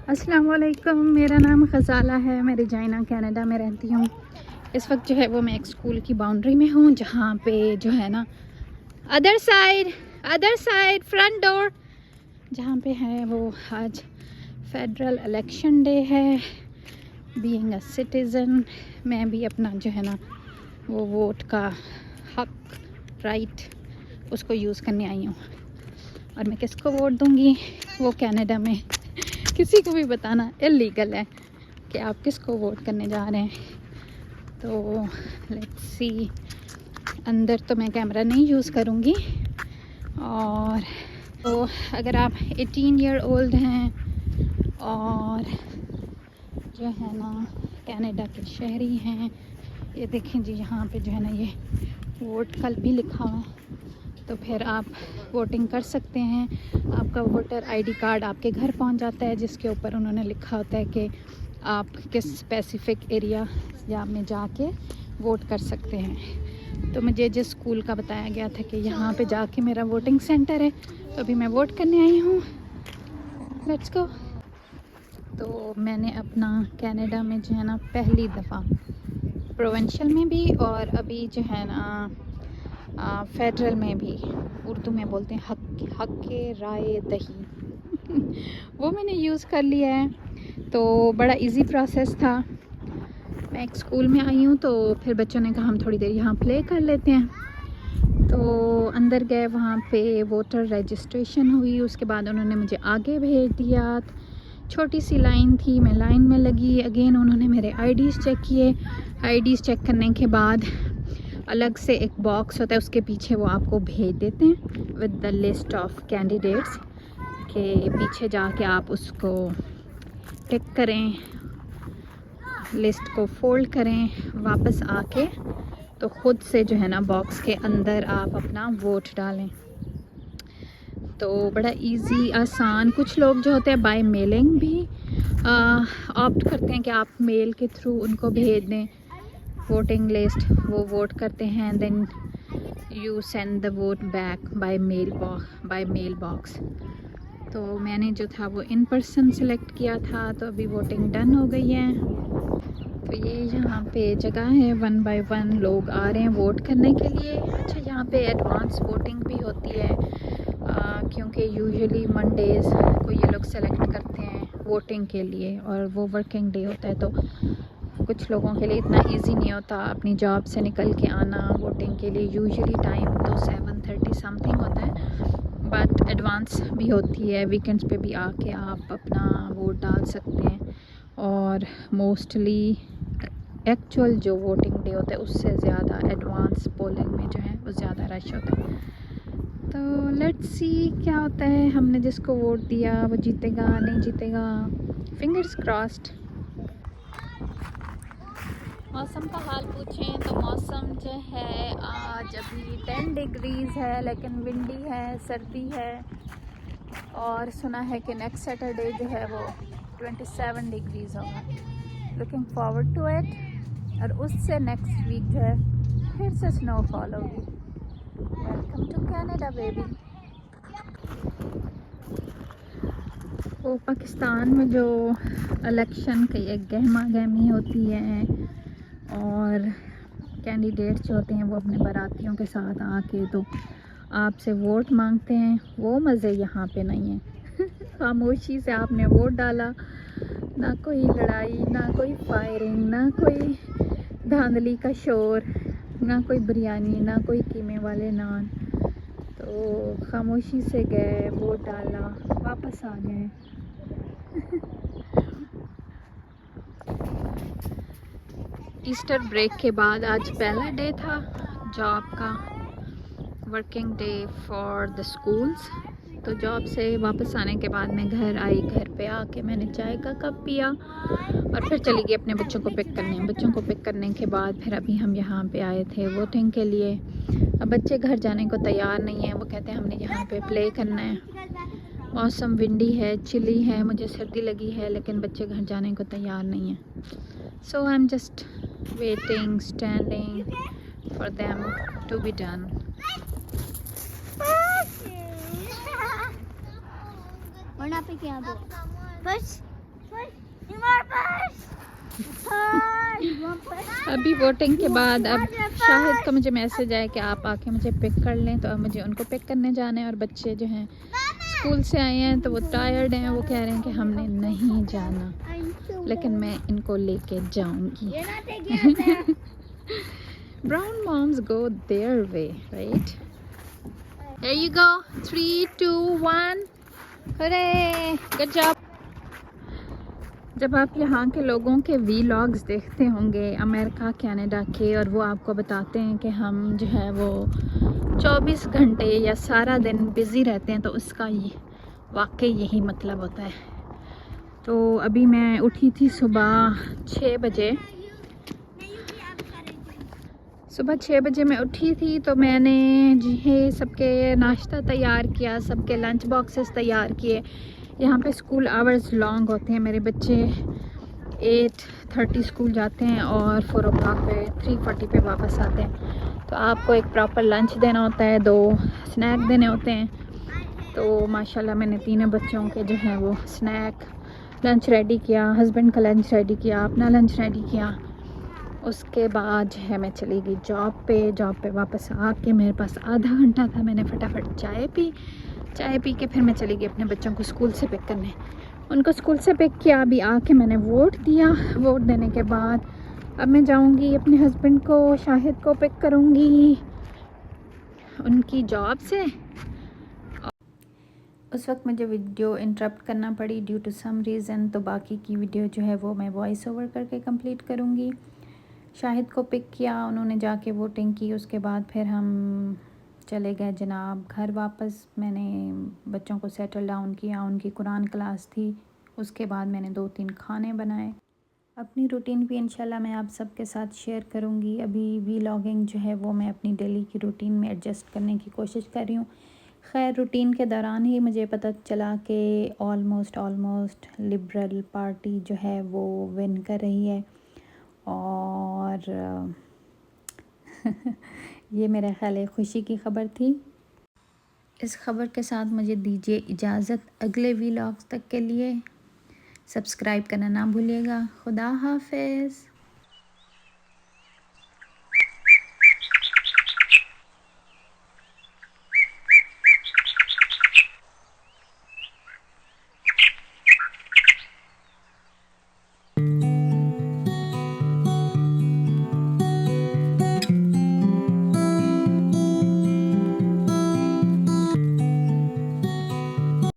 अस्सलाम वालेकुम, मेरा नाम ख़ज़ाला है। मैं रजाइना कनाडा में रहती हूँ। इस वक्त जो है वो मैं एक स्कूल की बाउंड्री में हूँ, जहाँ पे जो है ना अदर साइड फ्रंट डोर, जहाँ पे है वो आज फेडरल इलेक्शन डे है। बीइंग अ सिटीज़न, मैं भी अपना जो है ना वो वोट का हक, राइट, उसको यूज़ करने आई हूँ। और मैं किसको वोट दूँगी वो कनाडा में किसी को भी बताना इलीगल है कि आप किसको वोट करने जा रहे हैं। तो लेट्स सी, अंदर तो मैं कैमरा नहीं यूज़ करूँगी। और तो अगर आप 18 ईयर ओल्ड हैं और जो है ना कनाडा के शहरी हैं, ये देखें जी, यहाँ पे जो है ना ये वोट कल भी लिखा हुआ है, तो फिर आप वोटिंग कर सकते हैं। आपका वोटर आईडी कार्ड आपके घर पहुंच जाता है, जिसके ऊपर उन्होंने लिखा होता है कि आप किस स्पेसिफ़िक एरिया में जाके वोट कर सकते हैं। तो मुझे जिस स्कूल का बताया गया था कि यहाँ पे जाके मेरा वोटिंग सेंटर है, तो अभी मैं वोट करने आई हूँ। Let's go. तो मैंने अपना कनाडा में जो है ना पहली दफ़ा प्रोविंशियल में भी और अभी जो है ना फेडरल में भी, उर्दू में बोलते हैं हक के राय दही वो मैंने यूज़ कर लिया है। तो बड़ा इजी प्रोसेस था। मैं एक स्कूल में आई हूँ, तो फिर बच्चों ने कहा हम थोड़ी देर यहाँ प्ले कर लेते हैं, तो अंदर गए, वहाँ पे वोटर रजिस्ट्रेशन हुई। उसके बाद उन्होंने मुझे आगे भेज दिया। छोटी सी लाइन थी, मैं लाइन में लगी। अगेन उन्होंने मेरे आईडीज़ चेक किए। आईडीज़ चेक करने के बाद अलग से एक बॉक्स होता है, उसके पीछे वो आपको भेज देते हैं with the list of candidates के पीछे जाके आप उसको टिक करें, लिस्ट को फोल्ड करें, वापस आके तो ख़ुद से जो है ना बॉक्स के अंदर आप अपना वोट डालें। तो बड़ा इजी, आसान। कुछ लोग जो होते हैं बाय मेलिंग भी ऑप्ट करते हैं कि आप मेल के थ्रू उनको भेज दें वोटिंग लिस्ट, वो वोट करते हैं, then you send the vote back by mailbox. तो मैंने जो था वो इन पर्सन सेलेक्ट किया था, तो अभी वोटिंग डन हो गई है। तो ये यहाँ पे जगह है, 1 बाय 1 लोग आ रहे हैं वोट करने के लिए। अच्छा, यहाँ पे एडवांस वोटिंग भी होती है, क्योंकि यूजुअली मंडेज़ को ये लोग सेलेक्ट करते हैं वोटिंग के लिए, और वो वर्किंग डे होता है, तो कुछ लोगों के लिए इतना इजी नहीं होता अपनी जॉब से निकल के आना वोटिंग के लिए। यूजुअली टाइम तो 7:30 समथिंग होता है, बट एडवांस भी होती है। वीकेंड्स पे भी आके आप अपना वोट डाल सकते हैं। और मोस्टली एक्चुअल जो वोटिंग डे होता है उससे ज़्यादा एडवांस पोलिंग में जो है वो ज़्यादा रश होता है। तो लेट्स सी क्या होता है। हमने जिसको वोट दिया वो जीतेगा, नहीं जीतेगा, फिंगर्स क्रॉस्ड। मौसम का हाल पूछें तो मौसम जो है आज अभी 10 डिग्रीज़ है, लेकिन विंडी है, सर्दी है। और सुना है कि नेक्स्ट सैटरडे जो है वो 27 डिग्रीज़ होगा। Looking forward to it. और उससे नेक्स्ट वीक जो है फिर से स्नोफॉल होगी। Welcome to Canada baby. वो पाकिस्तान में जो इलेक्शन की एक गहमा गहमी होती है, और कैंडिडेट्स जो होते हैं वो अपने बारातियों के साथ आके तो आपसे वोट मांगते हैं, वो मज़े यहाँ पे नहीं है। खामोशी से आपने वोट डाला, ना कोई लड़ाई, ना कोई फायरिंग, ना कोई धांधली का शोर, ना कोई बिरयानी, ना कोई कीमे वाले नान। तो खामोशी से गए, वोट डाला, वापस आ गए। ईस्टर ब्रेक के बाद आज पहला डे था जॉब का, working day for the schools. तो जॉब से वापस आने के बाद मैं घर आई। घर पे आके मैंने चाय का कप पिया और फिर चली गई अपने बच्चों को पिक करने। बच्चों को पिक करने के बाद फिर अभी हम यहाँ पे आए थे वोटिंग के लिए। अब बच्चे घर जाने को तैयार नहीं हैं, वो कहते हैं हमने यहाँ पे प्ले करना है। मौसम विंडी है, चिली है, मुझे सर्दी लगी है, लेकिन बच्चे घर जाने को तैयार नहीं हैं। So I am just waiting, standing for them to be done. वरना पे क्या दो बस अभी वोटिंग के बाद अब शाहिद का मुझे मैसेज आया कि आप आके मुझे पिक कर लें, तो अब मुझे उनको पिक करने जाना है। और बच्चे जो हैं स्कूल से आए हैं तो वो टायर्ड हैं, वो कह रहे हैं कि हमने नहीं जाना, लेकिन मैं इनको लेके जाऊंगी। Brown moms go their way, right? There you go. 3, 2, 1. Hooray! Good job. जब आप यहाँ के लोगों के वीलॉग्स देखते होंगे अमेरिका कनाडा के, और वो आपको बताते हैं कि हम जो है वो 24 घंटे या सारा दिन बिज़ी रहते हैं, तो उसका ये वाकई यही मतलब होता है। तो अभी मैं उठी थी सुबह 6 बजे। सुबह 6 बजे मैं उठी थी, तो मैंने जी है सबके नाश्ता तैयार किया, सबके लंच बॉक्सेस तैयार किए। यहाँ पे स्कूल आवर्स लॉन्ग होते हैं, मेरे बच्चे 8:30 स्कूल जाते हैं और 4 o'clock पे 3:40 पे वापस आते हैं। तो आपको एक प्रॉपर लंच देना होता है, 2 स्नैक देने होते हैं। तो माशाल्लाह मैंने तीनों बच्चों के जो है वो स्नैक लंच रेडी किया, हस्बैंड का लंच रेडी किया, अपना लंच रेडी किया। उसके बाद जो है मैं चली गई जॉब पे वापस आके मेरे पास आधा घंटा था, मैंने फटाफट चाय पी के फिर मैं चली गई अपने बच्चों को स्कूल से पिक करने। उनको स्कूल से पिक किया, अभी आके मैंने वोट दिया। वोट देने के बाद अब मैं जाऊंगी अपने हस्बैंड को, शाहिद को पिक करूंगी उनकी जॉब से। उस वक्त मुझे वीडियो इंटरप्ट करना पड़ी ड्यू टू सम रीज़न, तो बाकी की वीडियो जो है वो मैं वॉइस ओवर करके कंप्लीट करूंगी। शाहिद को पिक किया, उन्होंने जाके वोटिंग की, उसके बाद फिर हम चले गए जनाब घर वापस। मैंने बच्चों को सेटल डाउन किया, उनकी कुरान क्लास थी, उसके बाद मैंने 2-3 खाने बनाए। अपनी रूटीन भी इंशाल्लाह मैं आप सबके साथ शेयर करूंगी। अभी व्लॉगिंग जो है वो मैं अपनी डेली की रूटीन में एडजस्ट करने की कोशिश कर रही हूँ। खैर रूटीन के दौरान ही मुझे पता चला कि ऑलमोस्ट लिबरल पार्टी जो है वो विन कर रही है, और ये मेरा ख्याल है खुशी की ख़बर थी। इस ख़बर के साथ मुझे दीजिए इजाज़त अगले व्लॉग्स तक के लिए। सब्सक्राइब करना ना भूलिएगा। खुदा हाफ़िज़।